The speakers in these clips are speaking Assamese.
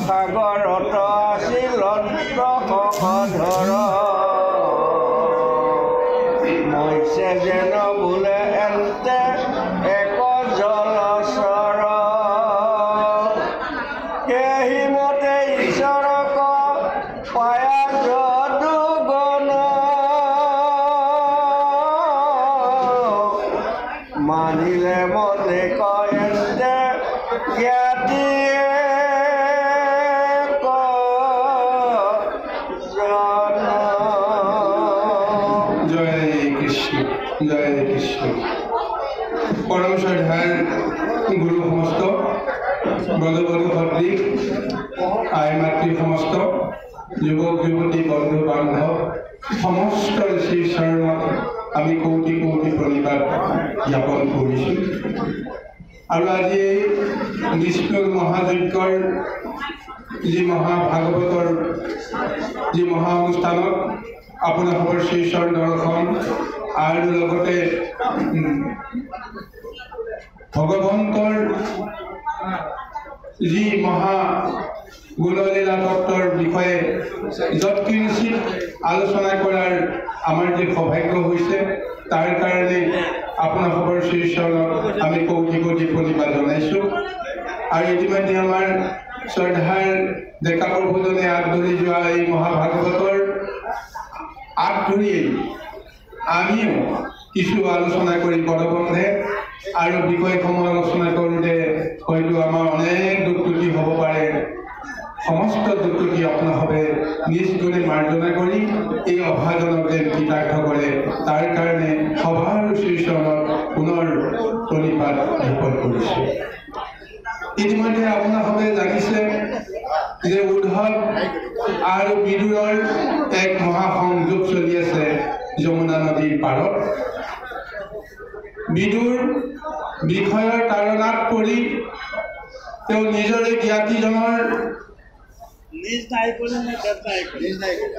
সাগৰত আছিল অন্তঃধৰ মৈছে যেন বোলে এন্তে এক জলচৰ সেইমতে ঈশ্বৰক পায়া যদুগণ মানিলে মতে কয় এন্তে জ্ঞাতিয়ে জয় কৃষ্ণ পরম শ্রদ্ধার গুরু সমস্ত ব্রজবধূ ভদ্রী আই মাতৃ সমস্ত যুবক যুবতী বন্ধু বান্ধব সমস্ত শ্রী চৰণত আমি কোটি কোটি প্ৰণিপাত জ্ঞাপন কৰিছোঁ আৰু আজি বিষ্ণুৰ মহাযজ্ঞৰ যি মহাভাগৱতৰ যি মহা অনুষ্ঠানত আপোনালোকৰ শ্ৰী চৰণ দৰ্শন আৰু লগতে ভগৱন্তৰ যি মহা গুণলীলা তত্ত্বৰ বিষয়ে যৎকিঞ্চিত আলোচনা কৰাৰ আমাৰ যে সৌভাগ্য হৈছে তাৰ কাৰণে আপোনালোকৰ শ্ৰী চৰণত আমি কোটি কোটি প্ৰণিপাত জনাইছোঁ আৰু ইতিমধ্যে আমাৰ শ্ৰদ্ধাৰ ডেকা প্ৰভুজনে আগধৰি যোৱা এই মহাভাগৱতৰ আগধৰিয়েই আমিও কিছু আলোচনা কৰি পদবন্ধে আৰু বিষয়সমূহ আলোচনা কৰোঁতে হয়তো আমাৰ অনেক দুখ ত্ৰুটি হ'ব পাৰে সমস্ত দুখ ত্ৰুটি আপোনালোকে নিজ গুণে মাৰ্জনা কৰি এই অভাজনক যেন কৃতাৰ্থ কৰে তাৰ কাৰণে সভাৰ শ্ৰীচৰণত পুনৰ প্ৰণিপাত জ্ঞাপন কৰিছোঁ ইতিমধ্যে আপোনালোকে জানিছে যে উদ্ধৱ আৰু বিদুৰৰ এক মহাসংযোগ চলি আছে যমুনা নদীৰ পাৰত বিদুৰ বিষয়ৰ তাৰণাত পৰি তেওঁ নিজৰে জ্ঞাতিজনৰ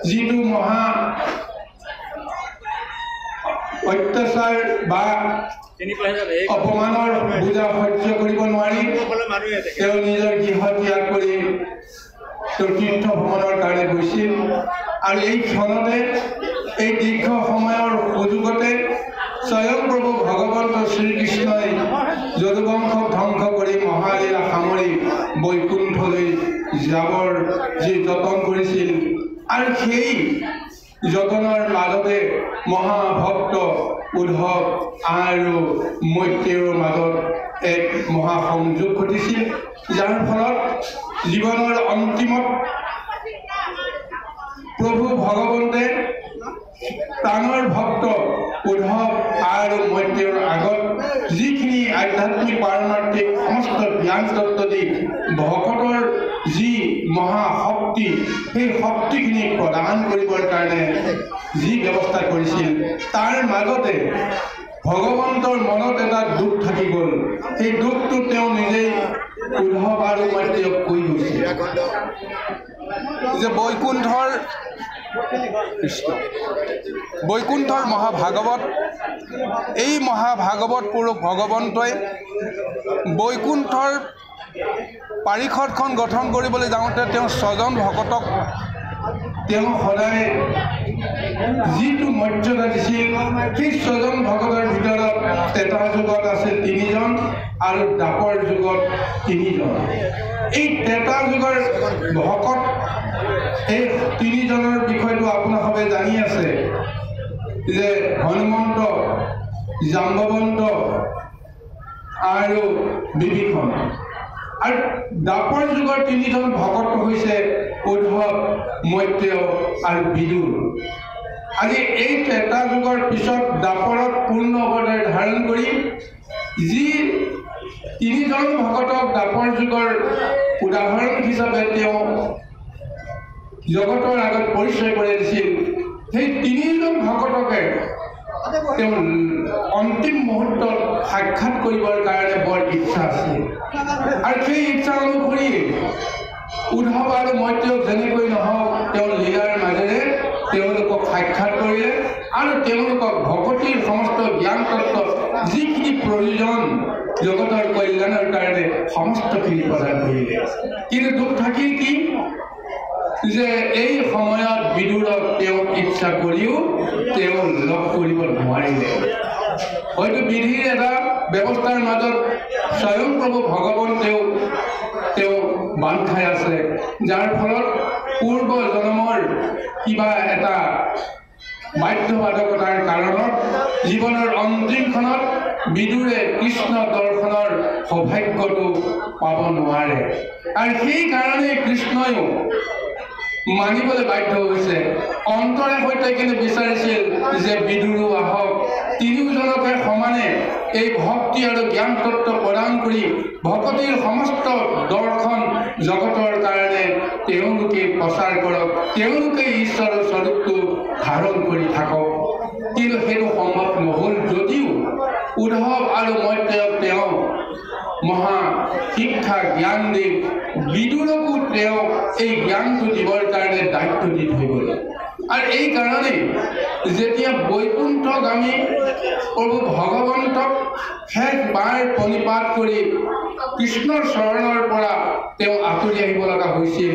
যিটো মহা অত্যাচাৰ বা অপমানৰ বোজা সহ্য কৰিব নোৱাৰি তেওঁ নিজৰ গৃহ ত্যাগ কৰি তেওঁ তীৰ্থ ভ্ৰমণৰ কাৰণে গৈছিল আৰু এই ক্ষণতে এই দীৰ্ঘ সময়ৰ সুযোগতে স্বয়ং প্ৰভু ভগৱন্ত শ্ৰীকৃষ্ণই যদুবংশক ধ্বংস কৰি মহালীলা সামৰি বৈকুণ্ঠলৈ যাবৰ যি যতন কৰিছিল আৰু সেই যতনৰ মাজতে মহাভক্ত উদ্ধৱ আৰু মৈত্ৰেয়ৰ মাজত এক মহাসংযোগ ঘটিছিল যাৰ ফলত জীৱনৰ অন্তিমত প্ৰভু ভগৱন্তে প্ৰাণৰ ভক্ত উদ্ধৱ আৰু মৈত্ৰেয়ৰ আগত যিখিনি আধ্যাত্মিক পাৰমাৰ্থিক সমস্ত জ্ঞান তত্ত্ব দি ভকতৰ যি মহাশক্তি সেই শক্তিখিনি প্ৰদান কৰিবৰ কাৰণে যি ব্যৱস্থা কৰিছিল তাৰ মাজতে ভগৱন্তৰ মনত এটা দুখ থাকি গ'ল সেই দুখটো তেওঁ নিজেই উদ্ধৱ আৰু মৈত্ৰেয়ক কৈ গৈছিল যে বৈকুণ্ঠৰ মহাভাগৱত এই মহাভাগৱত পুৰুষ ভগৱন্তই বৈকুণ্ঠৰ পাৰিষদখন গঠন কৰিবলৈ যাওঁতে তেওঁ ছজন ভকতক তেওঁ সদায় যিটো মৰ্যাদা দিছিল সেই ছজন ভকতৰ ভিতৰত ত্ৰেতা যুগত আছিল 3জন আৰু দ্বাপৰ যুগত 3জন এই ত্ৰেতা যুগৰ ভকত এই 3জনৰ বিষয়টো আপোনালোকে জানি আছে যে হনুমন্ত জাম্বৱন্ত আৰু বিভীষণ আৰু দ্বাপৰ যুগৰ 3জন ভকত হৈছে উদ্ধৱ মৈত্ৰেয় আৰু বিদুৰ আজি এই ত্ৰেতা যুগৰ পিছত দ্বাপৰত পূৰ্ণ অৱতাৰ ধাৰণ কৰি যি 3জন ভকতক দ্বাপৰ যুগৰ উদাহৰণ হিচাপে তেওঁ জগতৰ আগত পৰিচয় কৰি দিছিল সেই 3জন ভকতকে তেওঁ অন্তিম মুহূৰ্তত সাক্ষাৎ কৰিবৰ কাৰণে বৰ ইচ্ছা আছিল আৰু সেই ইচ্ছা অনুসৰি উদ্ধৱ আৰু মৈত্ৰেয়ক যেনেকৈ নহওক তেওঁ লীলাৰ মাজেৰে তেওঁলোকক সাক্ষাৎ কৰিলে আৰু তেওঁলোকক ভকতিৰ সমস্ত জ্ঞান তত্ত্ব যিখিনি প্ৰয়োজন জগতৰ কল্যাণৰ কাৰণে সমস্তখিনি প্ৰদান কৰিলে। কিন্তু দুখ থাকিল কি যে এই সময়ত বিদুৰক তেওঁ ইচ্ছা কৰিও তেওঁ লগ কৰিব নোৱাৰিলে। হয়তো বিধিৰ এটা ব্যৱস্থাৰ মাজত স্বয়ং প্ৰভু ভগৱান তেওঁ বান্ধ খাই আছে, যাৰ ফলত পূৰ্ব জন্মৰ কিবা এটা বাধ্যবাধকতাৰ কাৰণত জীৱনৰ অন্তিমখনত বিদুৰে কৃষ্ণ দৰ্শনৰ সৌভাগ্যটো পাব নোৱাৰে। আৰু সেইকাৰণে কৃষ্ণয়ো মানিবলৈ বাধ্য হৈছে। অন্তৰে সৈতে কিন্তু বিচাৰিছিল যে বিদুৰো আহক, তিনিওজনকে সমানে এই ভক্তি আৰু জ্ঞান তত্ত্ব প্ৰদান কৰি ভকতিৰ সমস্ত দৰ্শন জগতৰ কাৰণে তেওঁলোকে প্ৰচাৰ কৰক, তেওঁলোকে ঈশ্বৰৰ স্বৰূপটো ধাৰণ কৰি থাকক। কিন্তু সেইটো সম্ভৱ নহ'ল যদিও উদ্ধৱ আৰু মৈত্ৰেয়ক তেওঁ মহা শিক্ষা জ্ঞান দি বিদুৰকো তেওঁ এই জ্ঞানটো দিবৰ কাৰণে দায়িত্ব দি থৈ গ'ল। আৰু এই কাৰণেই যেতিয়া বৈকুণ্ঠগামী প্ৰভু ভগৱন্তক শেষবাৰ প্ৰণিপাত কৰি কৃষ্ণৰ চৰণৰ পৰা তেওঁ আঁতৰি আহিব লগা হৈছিল।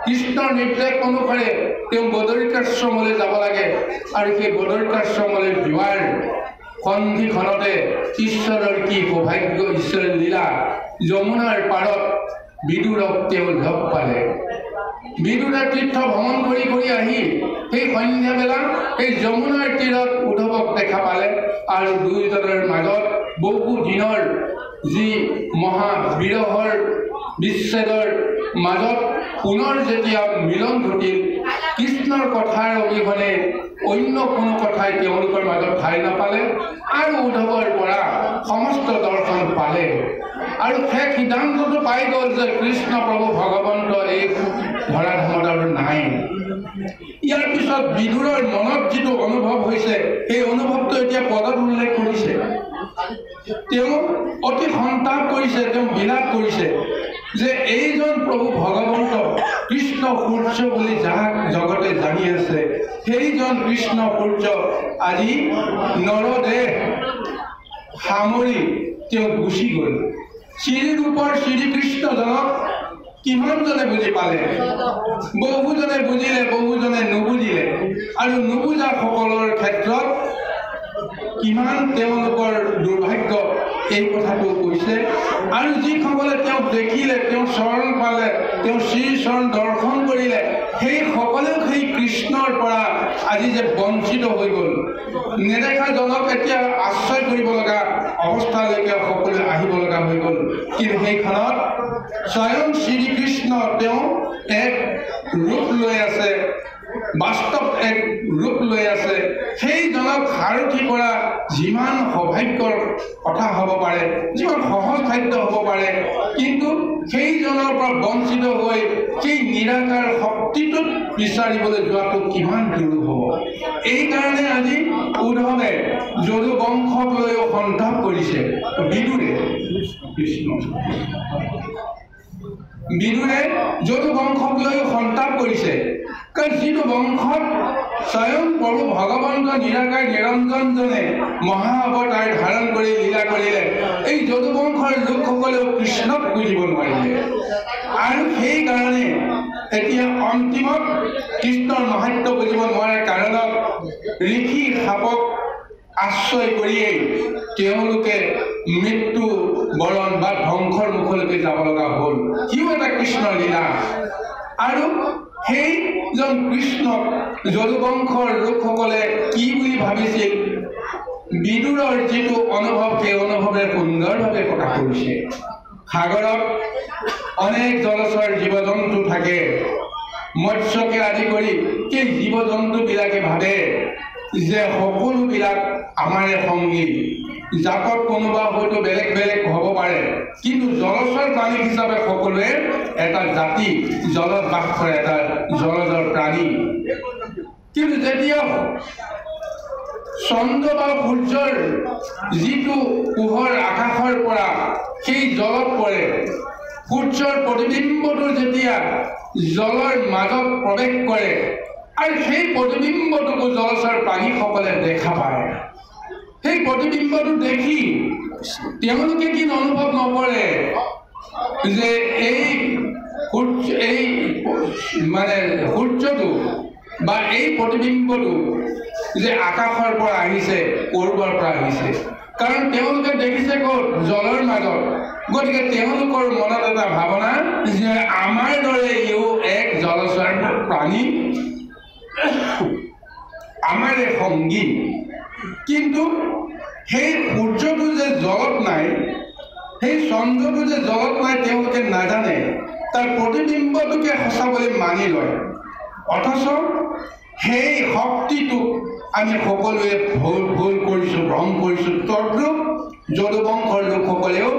কৃষ্ণৰ নিৰ্দেশ অনুসাৰে তেওঁ বদৰিকাশ্ৰমলৈ যাব লাগে আৰু সেই বদৰিকাশ্ৰমলৈ যোৱাৰ সন্ধিখনতে ঈশ্বৰৰ কি সৌভাগ্য, ঈশ্বৰৰ লীলা, যমুনাৰ পাৰত বিদুৰক তেওঁ লগ পালে। বিদুৰে তীৰ্থ ভ্ৰমণ কৰি কৰি আহি সেই সন্ধিয়াবেলা সেই যমুনাৰ তীৰত উদ্ধৱক দেখা পালে আৰু দুয়োজনৰ মাজত বহু দিনৰ যি মহা বিৰহৰ বিচ্ছেদৰ মাজত পুনৰ যেতিয়া মিলন ঘটিল, কৃষ্ণৰ কথাৰ অবিহনে অন্য কোনো কথাই তেওঁলোকৰ মাজত ঠাই নাপালে আৰু উদ্ধৱৰ পৰা সমস্ত দৰ্শন পালে আৰু শেষ সিদ্ধান্তটো পাই গ'ল যে কৃষ্ণ প্ৰভু ভগৱন্ত এই ধৰাধামত আৰু নাই। ইয়াৰ পিছত বিদুৰৰ মনত যিটো অনুভৱ হৈছে সেই অনুভৱটো এতিয়া পদত উল্লেখ কৰিছে। তেওঁ অতি সন্তাপ কৰিছে, তেওঁ বিলাপ কৰিছে যে এইজন প্ৰভু ভগৱন্ত কৃষ্ণ সূৰ্য বুলি যাক জগতে জানি আছে, সেইজন কৃষ্ণ সূৰ্য আজি নৰদেহ সামৰি তেওঁ গুচি গ'ল। শ্ৰীৰূপৰ শ্ৰীকৃষ্ণজনক কিমানজনে বুজি পালে? বহুজনে বুজিলে, বহুজনে নুবুজিলে। আৰু নুবুজাসকলৰ ক্ষেত্ৰত কিমান তেওঁলোকৰ দুৰ্ভাগ্য এই কথাটো কৈছে। আৰু যিসকলে তেওঁক দেখিলে, তেওঁ চৰণ পালে, তেওঁ শ্ৰী চৰণ দৰ্শন কৰিলে, সেই সকলেও সেই কৃষ্ণৰ পৰা আজি যে বঞ্চিত হৈ গ'ল। নেদেখাজনক এতিয়া আশ্ৰয় কৰিব লগা অৱস্থালৈকে সকলোৱে আহিব লগা হৈ গ'ল। কিন্তু সেইখনত স্বয়ং শ্ৰীকৃষ্ণ তেওঁ এক ৰূপ লৈ আছে, বাস্তৱ এক ৰূপ লৈ আছে। সেইজনক সাৰথি কৰা যিমান সৌভাগ্যৰ কথা হ'ব পাৰে, যিমান সহজ খাদ্য হ'ব পাৰে, কিন্তু সেইজনৰ পৰা বঞ্চিত হৈ সেই নিৰাকাৰ শক্তিটোক বিচাৰিবলৈ যোৱাটো কিমান দুৰূহ হ'ব। এইকাৰণে আজি উদ্ধৱে যদু বংশক লৈও সন্তাপ কৰিছে। বিদুৰে যদু বংশক লৈও সন্তাপ কৰিছে, কাৰণ যিটো বংশত স্বয়ং প্ৰভু ভগৱন্ত নিৰাকাৰ নিৰঞ্জনজনে মহা অৱতাৰ ধাৰণ কৰি লীলা কৰিলে, এই যদু বংশৰ লোকসকলেও কৃষ্ণক বুজিব নোৱাৰিলে। আৰু সেইকাৰণে এতিয়া অন্তিমত কৃষ্ণৰ মাহাত্ম্য বুজিব নোৱাৰাৰ কাৰণত ঋষি সাপক আশ্ৰয় কৰিয়েই তেওঁলোকে মৃত্যু বৰণ বা ধ্বংসৰ মুখলৈকে যাব লগা হ'ল। সিও এটা কৃষ্ণৰ লীলা। আৰু সেইজন কৃষ্ণক যদুবংশৰ লোকসকলে কি বুলি ভাবিছিল, বিদুৰৰ যিটো অনুভৱ সেই অনুভৱে সুন্দৰভাৱে প্ৰকাশ কৰিছে। সাগৰত অনেক জলচৰ জীৱ জন্তু থাকে। মৎস্যকে আদি কৰি সেই জীৱ জন্তুবিলাকে ভাবে যে সকলোবিলাক আমাৰে সংগী, জাতত কোনোবা হয়তো বেলেগ বেলেগ হ'ব পাৰে, কিন্তু জলচৰ প্ৰাণী হিচাপে সকলোৱে এটা জাতি, জলত বাস কৰে, এটা জলজৰ প্ৰাণী। কিন্তু যেতিয়া চন্দ্ৰ বা সূৰ্যৰ যিটো পোহৰ আকাশৰ পৰা সেই জলত পৰে, সূৰ্যৰ প্ৰতিবিম্বটো যেতিয়া জলৰ মাজত প্ৰৱেশ কৰে আৰু সেই প্ৰতিবিম্বটোকো জলচৰ প্ৰাণীসকলে দেখা পায়। সেই প্ৰতিবিম্বটো দেখি তেওঁলোকে কি অনুভৱ নকৰে যে এই মানে সূৰ্যটো বা এই প্ৰতিবিম্বটো যে আকাশৰ পৰা আহিছে, ক'ৰবাৰ পৰা আহিছে, কাৰণ তেওঁলোকে দেখিছে ক'ত? জলৰ মাজত। গতিকে তেওঁলোকৰ মনত এটা ভাৱনা যে আমাৰ দৰে ইও এক জলচৰ প্ৰাণী, আমাৰে সংগী। কিন্তু সেই সূৰ্যটো যে জলত নাই, সেই চন্দ্ৰটো যে জলত নাই, তেওঁলোকে নাজানে। তাৰ প্ৰতিবিম্বটোকে সঁচা বুলি মানি লয়। অথচ সেই শক্তিটোক আমি সকলোৱে ভুল কৰিছোঁ, ভ্ৰম কৰিছোঁ। তদ্ৰূপ যদুবংশৰ লোকসকলেও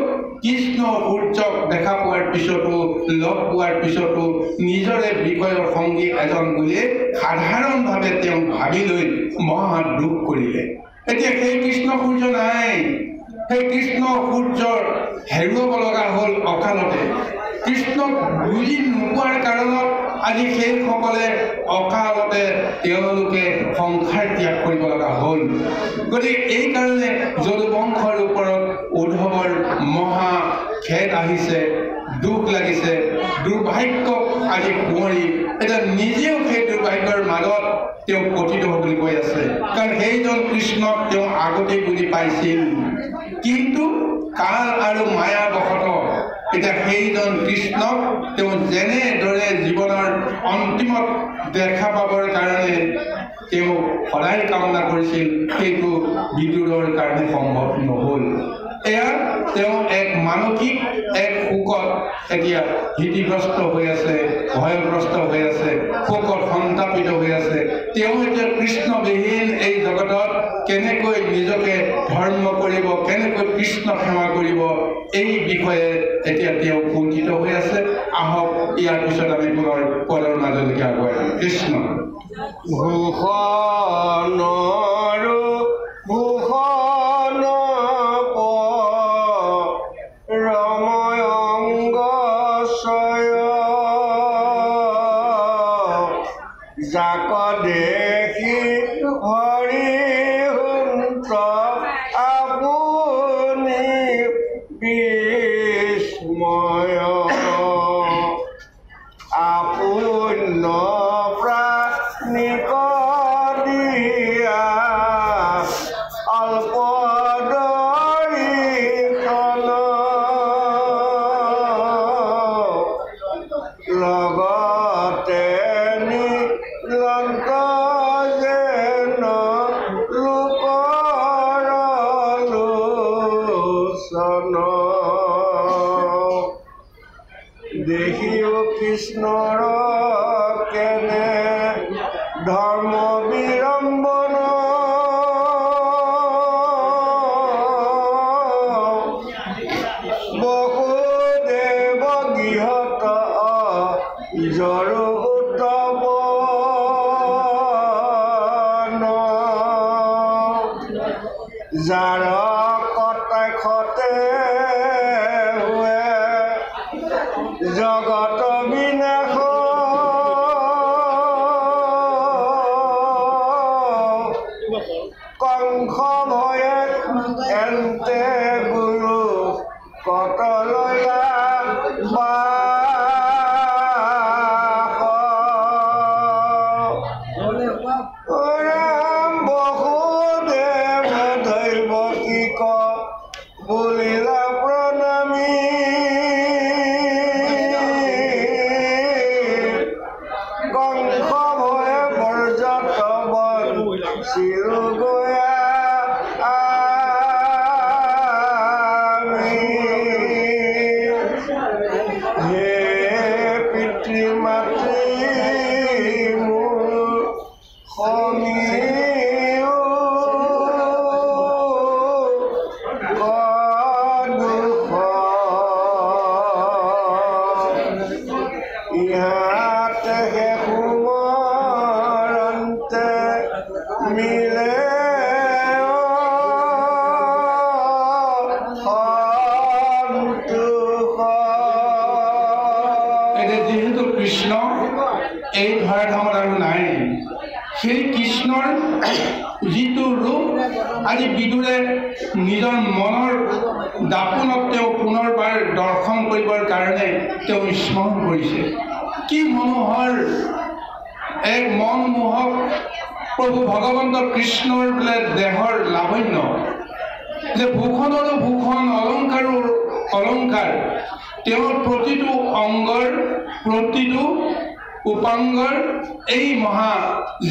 কৃষ্ণ সূৰ্যক দেখা পোৱাৰ পিছতো, লগ পোৱাৰ পিছতো নিজৰে বিষয়ৰ সংগী এজন বুলি সাধাৰণভাৱে তেওঁ ভাবি লৈ মহা দুখ কৰিলে। এতিয়া সেই কৃষ্ণ সূৰ্য নাই। সেই কৃষ্ণ সূৰ্যৰ হেৰুৱাব লগা হ'ল অকালতে। কৃষ্ণক বুজি নোপোৱাৰ কাৰণত আজি সেইসকলে অকালতে তেওঁলোকে সংসাৰ ত্যাগ কৰিব লগা হ'ল। গতিকে এইকাৰণে যদুবংশৰ ওপৰত উদ্ধৱৰ মহা খেদ আহিছে, দুখ লাগিছে, দুৰ্ভাগ্য আজি কুঁৱৰী। এতিয়া নিজেও সেই দুৰ্ভাগ্যৰ মাজত তেওঁ পতিত হ'বলৈ গৈ আছে। কাৰণ সেইজন কৃষ্ণক তেওঁ আগতেই বুজি পাইছিল, কিন্তু কাল আৰু মায়াবশতঃ এতিয়া সেইজন কৃষ্ণক তেওঁ যেনেদৰে জীৱনৰ অন্তিমত দেখা পাবৰ কাৰণে তেওঁ সদায় কামনা কৰিছিল, সেইটো বিদুৰৰ কাৰণে সম্ভৱ নহ'ল। এয়া তেওঁ এক মানসিক এক শোকত এতিয়া ভীতিগ্ৰস্ত হৈ আছে, ভয়গ্ৰস্ত হৈ আছে, শোকত সন্তাপিত হৈ আছে। তেওঁ এতিয়া কৃষ্ণবিহীন এই জগতত কেনেকৈ নিজকে ধৰ্ম কৰিব, কেনেকৈ কৃষ্ণ সেৱা কৰিব, এই বিষয়ে এতিয়া তেওঁ কুণ্ঠিত হৈ আছে। আহক ইয়াৰ পিছত আমি পুনৰ পদৰ মাজলৈকে আগুৱাই যাম। কৃষ্ণ ভূষণৰো ভূষণ ৰময়ংগশয় যাক দেখি হৰিহন্ত আপুনি বিস্ময় আপূৰ্ণ প্ৰাণিক দিয়া অল্প দৰ্শন লগতে নিৰন্ত যেন লোকৰ লোচন দেখিও কৃষ্ণৰ কেনে ধৰ্ম বিড়ম্বন বসুদেৱ গৃহত জৰু উত্তপন যাৰ কটাক্ষতে হুৱে জগত বিনাশ কংস ভয়ে এন্তে গুৰু কটলয়া ৰাম বসুদেৱ দৈৱকীক বুলিলা প্ৰণামী কংস ভয়ে বৰ্জত বন চিৰু গয়া হে পিতৃ মাতৃ মোৰ সমীও ইয়াতে হে সুমৰন্তে মিলে যিহেতু কৃষ্ণ এই ধৰাধামত আৰু নাই, কৃষ্ণৰ যিটো ৰূপ আজি বিদুৰে নিজৰ মনৰ দাপোনত তেওঁ পুনৰবাৰ দৰ্শন কৰিবৰ কাৰণে তেওঁ স্মৰণ কৰিছে। কি মনোহৰ এক মনমোহক প্ৰভু ভগৱন্ত কৃষ্ণৰ বোলে দেহৰ লাৱণ্য, যে ভূষণৰো ভূষণ, অলংকাৰো অলংকাৰ, তেওঁৰ প্ৰতিটো অংগৰ প্ৰতিটো উপাংগৰ এই মহা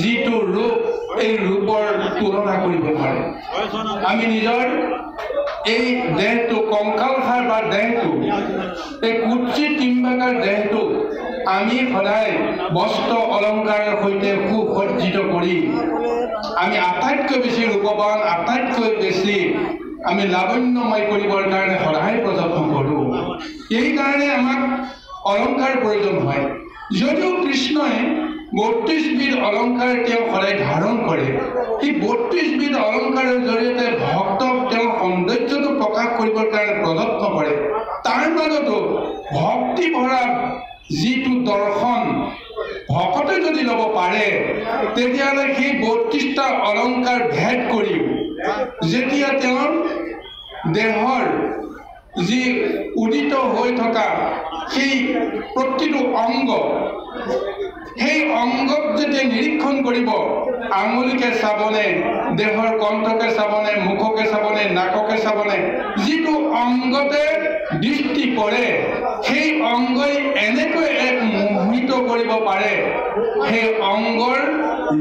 যিটো ৰূপ, এই ৰূপৰ তুলনা কৰিব পাৰে। আমি নিজৰ এই দেহটো কংকালসাৰ বা দেহটো, এই কুচি টিম্বাকাৰ দেহটো আমি সদায় বস্ত্ৰ অলংকাৰৰ সৈতে সুসজ্জিত কৰি আমি আটাইতকৈ বেছি ৰূপৱান, আটাইতকৈ বেছি আমি লাৱণ্যময় কৰিবৰ কাৰণে সদায় প্ৰযত্ন কৰোঁ। এইকাৰণে আমাক অলংকাৰ প্ৰয়োজন হয়। যদিও কৃষ্ণই ৩২ বিধ অলংকাৰ তেওঁ সদায় ধাৰণ কৰে, সেই ৩২ বিধ অলংকাৰৰ জৰিয়তে ভক্তক তেওঁ সৌন্দৰ্যটো প্ৰকাশ কৰিবৰ কাৰণে প্ৰযত্ন কৰে। তাৰ মাজতো ভক্তি ভৰা যিটো দৰ্শন ভকতে যদি ল'ব পাৰে, তেতিয়াহ'লে সেই ৩২টা অলংকাৰ ভেদ কৰিও যেতিয়া তেওঁৰ দেহৰ যি উদিত হৈ থকা সেই প্ৰতিটো অংগ, সেই অংগক যেতিয়া নিৰীক্ষণ কৰিব, আঙুলিকে চাবনে, দেহৰ কণ্ঠকে চাবনে, মুখকে চাবনে, নাককে চাবনে, যিটো অংগতে দৃষ্টি পৰে সেই অংগই এনেকৈ এক মোহিত কৰিব পাৰে, সেই অংগৰ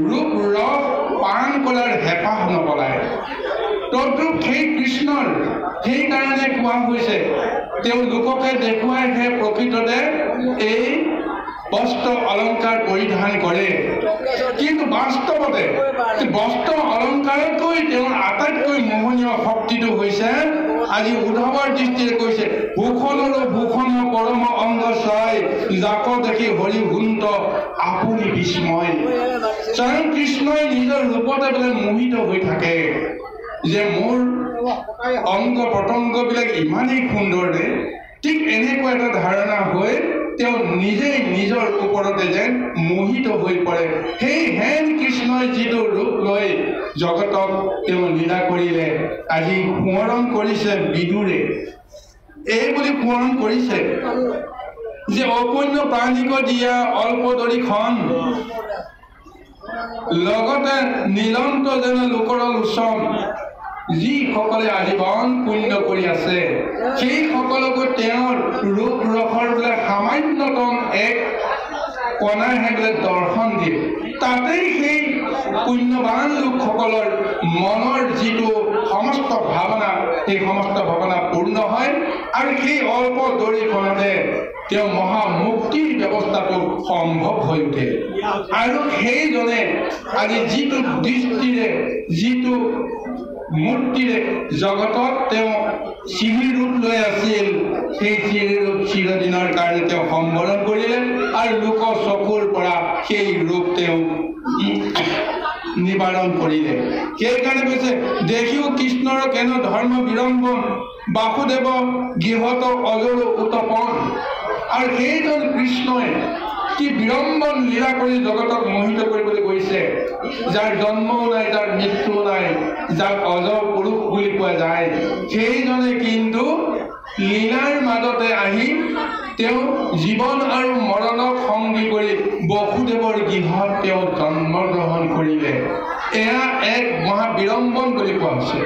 ৰূপ ৰস পান কৰাৰ হেঁপাহ নপলায়। তদ্ৰূপ সেই কৃষ্ণৰ সেইকাৰণে কোৱা হৈছে, তেওঁ লোককে দেখুৱাইহে প্ৰকৃততে এই বস্ত্ৰ অলংকাৰ পৰিধান কৰে, কিন্তু বাস্তৱতে বস্ত্ৰ অলংকাৰতকৈ তেওঁৰ আটাইতকৈ মোহনীয় শক্তিটো হৈছে, আজি উদ্ধৱৰ দৃষ্টিৰে কৈছে, ভূষণৰো ভূষণ পৰম অংগ চাই, যাক দেখি হৰি ভুন্ত আপুনি বিস্ময়। স্বয়ং কৃষ্ণই নিজৰ ৰূপতে বোলে মোহিত হৈ থাকে, যে মোৰ অংগ প্ৰত্যংগবিলাক ইমানেই সুন্দৰ নে, ঠিক এনেকুৱা এটা ধাৰণা হৈ তেওঁ নিজেই নিজৰ ওপৰতে যেন মোহিত হৈ পৰে। সেই হেন কৃষ্ণই যিটো ৰূপ লৈ জগতক তেওঁ লীলা কৰিলে, আজি সোঁৱৰণ কৰিছে বিদুৰে, এই বুলি সোঁৱৰণ কৰিছে যে অপুণ্য প্ৰাণীক দিয়া অল্পদৰিখন, লগতে নীলন্ত যেন লোকৰ লোচন, যিসকলে আজীৱন পুণ্য কৰি আছে সেই সকলকো তেওঁৰ ৰূপ ৰসৰ বোলে সামান্যতম এক কণাহে বোলে দৰ্শন দিয়ে। তাতেই সেই পুণ্যৱান লোকসকলৰ মনৰ যিটো সমস্ত ভাৱনা, সেই সমস্ত ভাৱনা পূৰ্ণ হয়, আৰু সেই অল্প দৰিখনতে তেওঁ মহামুক্তিৰ ব্যৱস্থাটো সম্ভৱ হৈ উঠে। আৰু সেইজনে আজি যিটো দৃষ্টিৰে, যিটো মূৰ্তিৰে জগতত তেওঁ শ্ৰী ৰূপ লৈ আছিল, সেই শ্ৰী ৰূপ চিৰদিনৰ কাৰণে তেওঁ সম্বৰণ কৰিলে, আৰু লোক চকুৰ পৰা সেই ৰূপ তেওঁ নিবাৰণ কৰিলে। সেইকাৰণে কৈছে, দেখিও কৃষ্ণৰ কেন ধৰ্ম বিড়ম্বন, বাসুদেৱ গৃহত অজৰ উত্তপন। আৰু সেইজন কৃষ্ণই কি বিড়ম্বন লীলা কৰি জগতক মোহিত কৰিবলৈ গৈছে, যাৰ জন্মও নাই, যাৰ মৃত্যুও নাই, যাক অজ পুৰুষ বুলি কোৱা যায়, সেইজনে কিন্তু লীলাৰ মাজতে আহি তেওঁ জীৱন আৰু মৰণক সংগী কৰি বসুদেৱৰ গৃহত তেওঁ জন্মগ্ৰহণ কৰিলে। এয়া এক মহা বিড়ম্বন বুলি কোৱা হৈছে।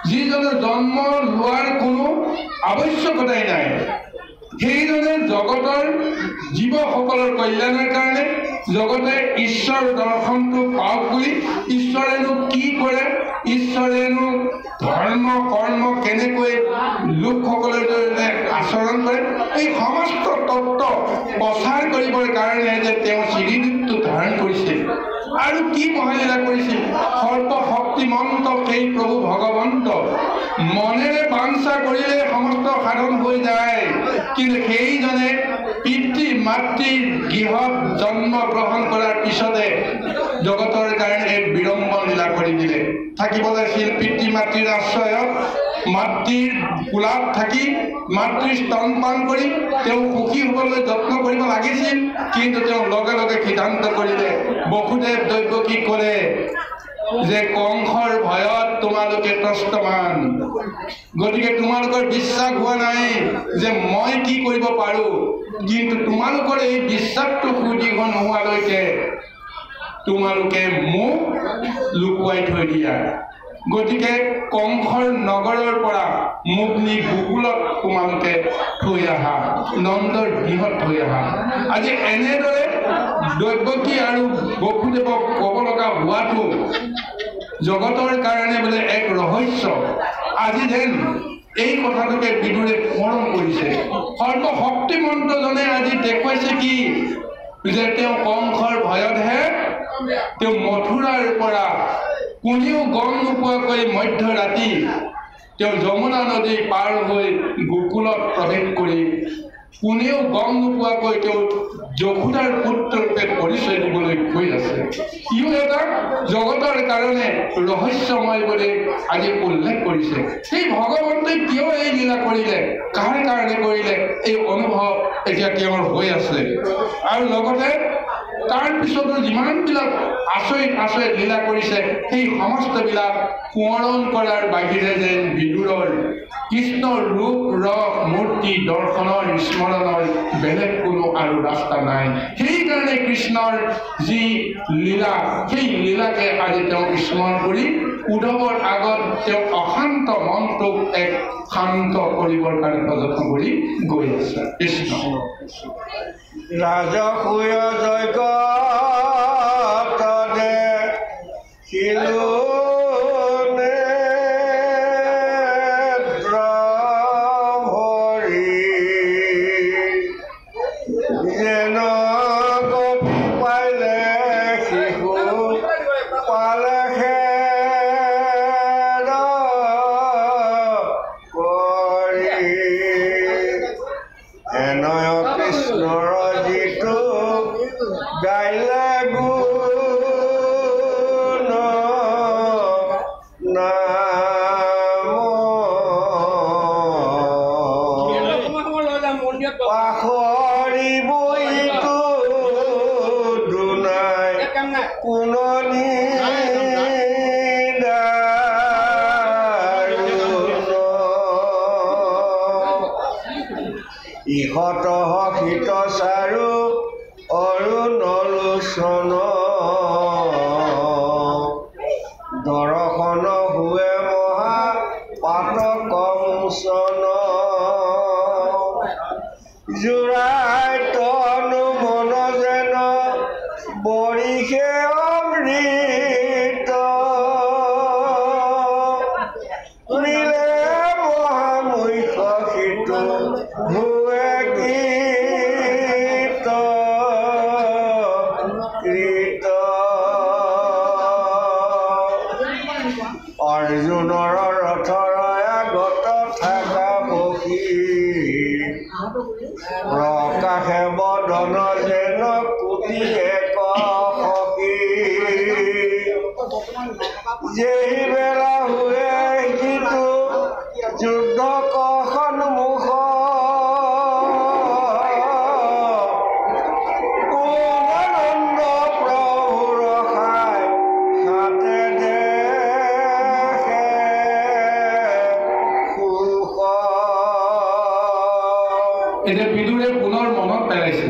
যিজনে জন্ম লোৱাৰ কোনো আৱশ্যকতাই নাই, সেইজনে জগতৰ জীৱসকলৰ কল্যাণৰ কাৰণে জগতে ঈশ্বৰ দৰ্শনটো পাওক বুলি, ঈশ্বৰেনো কি কৰে, ঈশ্বৰেনো ধৰ্ম কৰ্ম কেনেকৈ লোকসকলৰ জৰিয়তে আচৰণ কৰে, এই সমস্ত তত্ত্ব প্ৰচাৰ কৰিবৰ কাৰণে যে তেওঁ শ্ৰীৰূপটো ধাৰণ কৰিছিল, আৰু কি মহালীলা কৰিছিল। সৰ্বশক্তিমন্ত সেই প্ৰভু ভগৱন্ত মনেৰে বাঞ্ছা কৰিলে সমস্ত সাধন হৈ যায়, কিন্তু সেইজনে পিতৃ মাতৃৰ গৃহত জন্ম গ্ৰহণ কৰাৰ পিছতে জগতৰ কাৰণে এক বিড়ম্বন লীলা কৰি দিলে। থাকিব লাগিছিল পিতৃ মাতৃৰ আশ্ৰয়ত, মাতৃৰ কোলাত থাকি মাতৃৰ স্তনপান কৰি তেওঁ সুখী হ'বলৈ যত্ন কৰিব লাগিছিল, কিন্তু তেওঁ লগে লগে সিদ্ধান্ত কৰিলে। বসুদেৱ দৈৱকী ক'লে যে কংসৰ ভয়ত তোমালোকে ত্ৰস্তমান গতিকে তোমালোকৰ বিশ্বাস হোৱা নাই যে মই কি কৰিব পাৰো কিন্তু তোমালোকৰ এই বিশ্বাসটো সুদীৰ্ঘ নোহোৱালৈকে তোমালোকে মোক লুকুৱাই থৈ দিয়া গতিকে কংসৰ নগৰৰ পৰা মোক নি গোকুলত তোমালোকে থৈ আহা নন্দৰ গৃহত থৈ আহা আজি এনেদৰে দৈৱকী আৰু বসুদেৱক ক'ব লগা হোৱাটো জগতৰ কাৰণে বোলে এক ৰহস্য আজি যেন এই কথাটোকে বিদুৰে স্মৰণ কৰিছে সৰ্বশক্তিমন্তজনে আজি দেখুৱাইছে কি যে তেওঁ কংসৰ ভয়তহে তেওঁ মথুৰাৰ পৰা কোনেও গম নোপোৱাকৈ মধ্যৰাতি তেওঁ যমুনা নদী পাৰ হৈ গোকুলত প্ৰৱেশ কৰি কোনেও গম নোপোৱাকৈ তেওঁ যশোদাৰ পুত্ৰৰূপে পৰিচয় দিবলৈ গৈ আছে ইও এটা জগতৰ কাৰণে ৰহস্যময় বুলি আজি উল্লেখ কৰিছে সেই ভগৱন্তই কিয় এই লীলা কৰিলে কাৰ কাৰণে কৰিলে এই অনুভৱ এতিয়া তেওঁৰ হৈ আছে আৰু লগতে তাৰ পিছতো যিমানবিলাক আচৰিত লীলা কৰিছে সেই সমস্তবিলাক সোঁৱৰণ কৰাৰ বাহিৰে যেন বিদুৰৰ কৃষ্ণৰ ৰূপ ৰস মূৰ্তি দৰ্শনৰ স্মৰণৰ বেলেগ কোনো আৰু ৰাস্তা নাই সেইকাৰণে কৃষ্ণৰ যি লীলা সেই লীলাকে আজি তেওঁ স্মৰণ কৰি উদ্ধৱৰ আগত তেওঁ অশান্ত মনটোক এক শান্ত কৰিবৰ কাৰণে প্ৰযত্ন কৰি গৈ আছে কৃষ্ণ ৰাজসূয় যজ্ঞ তদে শিলুনে ভৰি যেন গপি পাইলে শিশু পালে এনয় কৃষ্ণৰ যিটো গাইলে গুণ নাম পাখৰিবইতো দুনাই কোননি ইহত হিত চাৰু অৰুণলোচন দৰ্শন হুৱে মহা পাতকমোচন জোৰাই তনু মন যেন বৰিষে অমৃত মিলে মহামুখ্য সিটো অৰ্জুনৰ ৰথৰ আগত থকা পক্ষী প্ৰকাশে বদন যেন কোটি এক সখী যেই বেলা হুৱে সিটো যুদ্ধ সন্মুখ এতিয়া বিদুৰে পুনৰ মনত পেলাইছে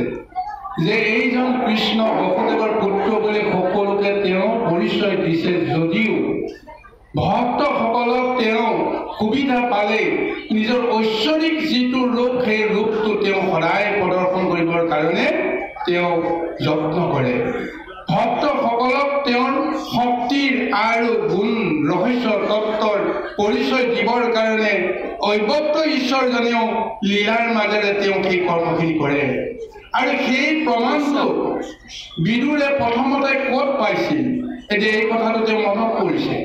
যে এইজন কৃষ্ণ বসুদেৱৰ পুত্ৰ বুলি সকলোকে তেওঁ পৰিচয় দিছে যদিও ভক্তসকলক তেওঁ সুবিধা পালে নিজৰ ঐশ্বৰিক যিটো ৰূপ সেই ৰূপটো তেওঁ সদায় প্ৰদৰ্শন কৰিবৰ কাৰণে তেওঁ যত্ন কৰে ভক্তসকলক তেওঁৰ শক্তিৰ আৰু গুণ ৰহস্য তত্ত্বৰ পৰিচয় দিবৰ কাৰণে ঐবক্ত ঈশ্বৰজনেও লীলাৰ মাজেৰে তেওঁ সেই কৰ্মখিনি কৰে আৰু সেই প্ৰমাণটো বিদুৰে প্ৰথমতে ক'ত পাইছিল এতিয়া এই কথাটো তেওঁ মনত কৰিছে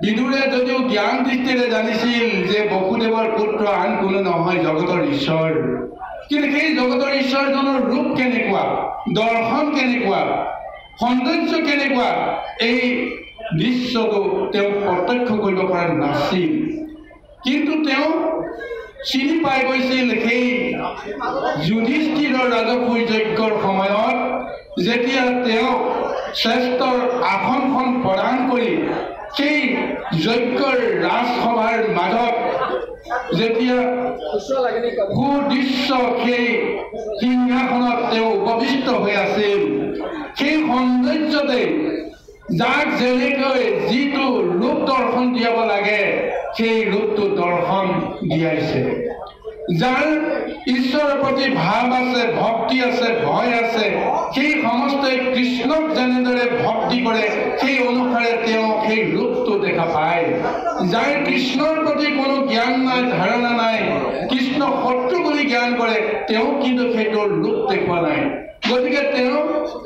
বিদুৰে যদিও জ্ঞান দৃষ্টিৰে জানিছিল যে বসুদেৱৰ পুত্ৰ আন কোনো নহয় জগতৰ ঈশ্বৰ কিন্তু সেই জগতৰ ঈশ্বৰজনৰ ৰূপ কেনেকুৱা দৰ্শন কেনেকুৱা সৌন্দৰ্য কেনেকুৱা এই দৃশ্যটো তেওঁ প্ৰত্যক্ষ কৰিব পৰা নাছিল কিন্তু তেওঁ চিনি পাই গৈছিল সেই যুধিষ্ঠিৰৰ ৰাজসূয় যজ্ঞৰ সময়ত যেতিয়া তেওঁ শ্ৰেষ্ঠৰ আসনখন প্ৰদান কৰি সেই যজ্ঞৰ ৰাজসভাৰ মাজত যেতিয়া সুদৃশ্য সেই সিংহাসনত তেওঁ উপবিষ্ট হৈ আছিল, সেই সৌন্দৰ্যতে যাক যেনেকৈ যিটো ৰূপ দৰ্শন দিয়াব লাগে সেই ৰূপটো দৰ্শন দিয়াইছে। যাৰ ঈশ্বৰৰ প্ৰতি ভাৱ আছে, ভক্তি আছে, ভয় আছে, সেই সমস্তই কৃষ্ণক যেনেদৰে ভক্তি কৰে সেই অনুসাৰে তেওঁ সেই ৰূপটো দেখা পায়। যাৰ কৃষ্ণৰ প্ৰতি কোনো জ্ঞান নাই, ধাৰণা নাই, কৃষ্ণ শত্ৰু বুলি জ্ঞান কৰে, তেওঁ কিন্তু সেইটোৰ ৰূপ দেখুওৱা নাই। গতিকে তেওঁ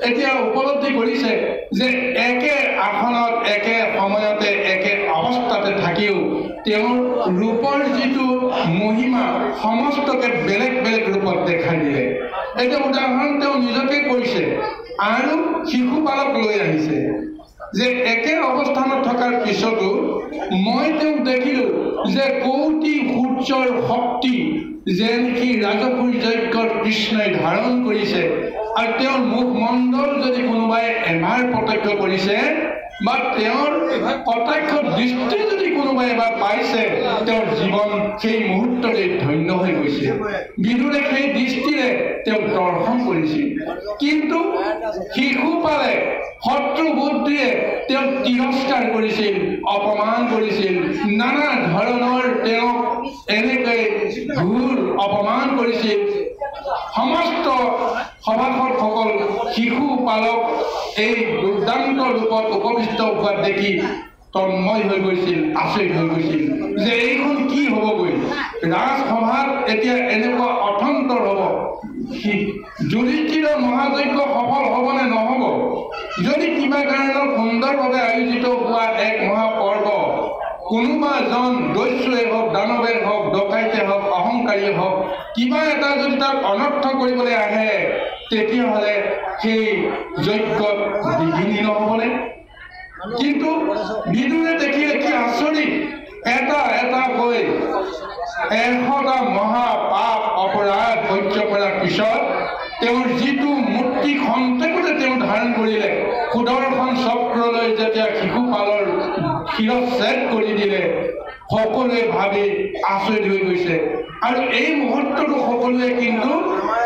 এতিয়া উপলব্ধি কৰিছে যে একে আসনত, একে সময়তে, একে অৱস্থাতে থাকিও তেওঁৰ ৰূপৰ যিটো মহিমা সমস্তকে বেলেগ বেলেগ ৰূপত দেখাই দিলে। এটা উদাহৰণ তেওঁ নিজকে কৈছে আৰু শিশুপালক লৈ আহিছে যে একে অৱস্থানত থকাৰ পিছতো মই তেওঁক দেখিলোঁ যে কৌটি সূৰ্যৰ শক্তি যেনেকি ৰাজসুৰ যজ্ঞত কৃষ্ণই ধাৰণ কৰিছে, আৰু তেওঁৰ মুখমণ্ডল যদি কোনোবাই এবাৰ প্ৰত্যক্ষ কৰিছে বা তেওঁৰ কটাক্ষ দৃষ্টি যদি কোনোবাই এবাৰ পাইছে, তেওঁৰ জীৱন সেই মুহূৰ্ততে ধন্য হৈ গৈছে। বিদুৰে সেই দৃষ্টিৰে তেওঁক দৰ্শন কৰিছিল, কিন্তু শিশুপালে শত্ৰু বুদ্ধিয়ে তেওঁক তিৰস্কাৰ কৰিছিল, অপমান কৰিছিল, নানা ধৰণৰ তেওঁক এনেকৈ ঘূৰ অপমান কৰিছিল। সমস্ত সভাসদসকল শিশুপালক এই দুৰ্দান্ত ৰূপত উপবিষ্ট হোৱা দেখি তন্ময় হৈ গৈছিল, আচৰিত হৈ গৈছিল যে এইখন কি হ'বগৈ, ৰাজসভাত এতিয়া এনেকুৱা অথন্তৰ হ'ব, যুধিষ্ঠিৰৰ মহাযজ্ঞ সফল হ'ব নে নহ'ব? যদি কিবা কাৰণত সুন্দৰভাৱে আয়োজিত হোৱা এক মহাপৰ্ব কোনোবা এজন দস্যুৱে হওক, দানৱে হওক, ডকাইতে হওক, অহংকাৰীয়ে হওক, কিবা এটা যদি তাক অনৰ্থ কৰিবলৈ আহে, তেতিয়াহ'লে সেই যজ্ঞত বিঘিনি নহ'বনে? কিন্তু বিদুৰে দেখিলে কি আচৰিত, এটা এটাকৈ 100টা মহা পাপ অপৰাধ সহ্য কৰাৰ পিছত তেওঁৰ যিটো মূৰ্তি খন্তেকতে তেওঁ ধাৰণ কৰিলে, সুদৰ্শন চক্ৰলৈ যেতিয়া শিশুপালৰ শিৰচ্ছেদ কৰি দিলে, সকলোৱে ভাবি আচৰিত হৈ গৈছে। আৰু এই মুহূৰ্তটো সকলোৱে কিন্তু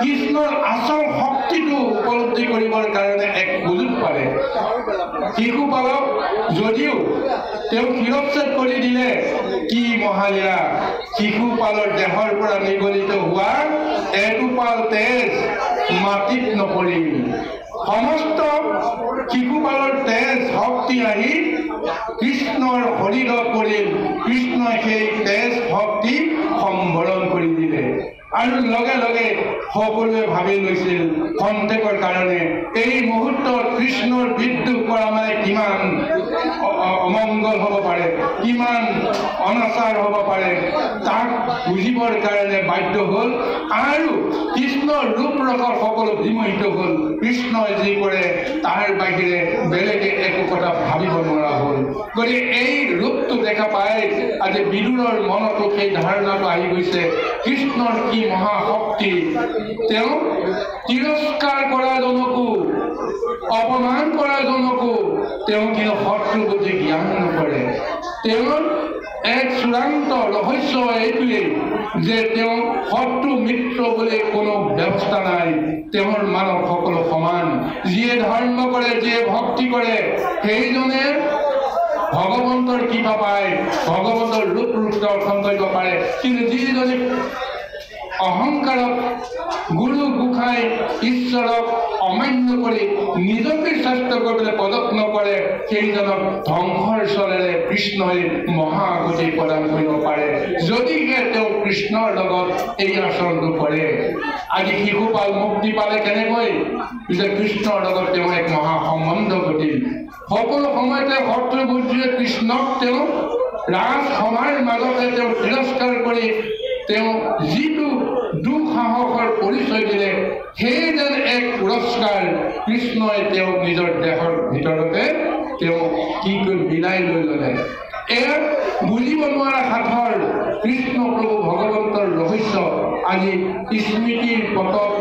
কৃষ্ণৰ আচল শক্তিটো উপলব্ধি কৰিবৰ কাৰণে এক সুযোগ পালে। শিশুপালক যদিও তেওঁ শিৰচ্ছেদ কৰি দিলে, কি মহালীলা, শিশুপালৰ দেহৰ পৰা নিগলিত হোৱা এটোপাল তেজ মাটিত নপৰিল। সমস্ত শিশুপালৰ তেজ শক্তি আহি কৃষ্ণৰ শৰীৰত পৰিল, কৃষ্ণই সেই তেজ শক্তি সম্বৰণ কৰি দিলে। আৰু লগে লগে সকলোৱে ভাবি লৈছিল খন্তেকৰ কাৰণে এই মুহূৰ্তত কৃষ্ণৰ বিদ্ৰোহ কৰা মানে কিমান অমংগল হ'ব পাৰে, কিমান অনাচাৰ হ'ব পাৰে, তাক বুজিবৰ কাৰণে বাধ্য হ'ল। আৰু কৃষ্ণৰ ৰূপৰসৰ সকলো বিমোহিত হ'ল। কৃষ্ণই যি কৰে তাৰ বাহিৰে বেলেগে একো কথা ভাবিব নোৱাৰা হ'ল। গতিকে এই ৰূপটো দেখা পাই আজি বিদুৰৰ মনতো সেই ধাৰণাটো আহি গৈছে, কৃষ্ণৰ কি মহাশক্তি। তেওঁ তিৰস্কাৰ কৰাজনকো, অপমান কৰাজনকো তেওঁ কিন্তু শত্ৰু বুদ্ধি জ্ঞান নকৰে। তেওঁৰ এক চূড়ান্ত ৰহস্য এইটোৱেই যে তেওঁ শত্ৰু মিত্ৰ বুলি কোনো ব্যৱস্থা নাই। তেওঁৰ মানৱ সকলো সমান। যিয়ে ধৰ্ম কৰে, যিয়ে ভক্তি কৰে, সেইজনে ভগৱন্তৰ কৃপা পায়, ভগৱন্তৰ ৰূপ দৰ্শন কৰিব পাৰে। কিন্তু যিজনে অহংকাৰক গুৰু গোসাঁই ঈশ্বৰক অমান্য কৰি নিজকে শ্ৰেষ্ঠ কৰিবলৈ প্ৰযত্ন কৰে, সেইজনক ধ্বংসৰ চলেৰে কৃষ্ণই মহাগতি প্ৰদান কৰিব পাৰে, যদিহে তেওঁ কৃষ্ণৰ লগত এই আচৰণটো কৰে। আজি শিশুপাল মুক্তি পালে কেনেকৈ? যে কৃষ্ণৰ লগত তেওঁ এক মহা সম্বন্ধ ঘটিল। সকলো সময়তে শত্ৰু বুদ্ধিয়ে কৃষ্ণক তেওঁ ৰাজসভাৰ মাজতে তেওঁ তিৰস্কাৰ কৰি তেওঁ যিটো দুঃসাহসৰ পৰিচয় দিলে, সেই যেন এক পুৰস্কাৰ কৃষ্ণই তেওঁক নিজৰ দেহৰ ভিতৰতে তেওঁ কি কৰি বিলাই লৈ ল'লে। এয়া বুজিব নোৱাৰা সাধৰ কৃষ্ণ প্ৰভু ভগৱন্তৰ ৰহস্য আজি স্মৃতিৰ পটত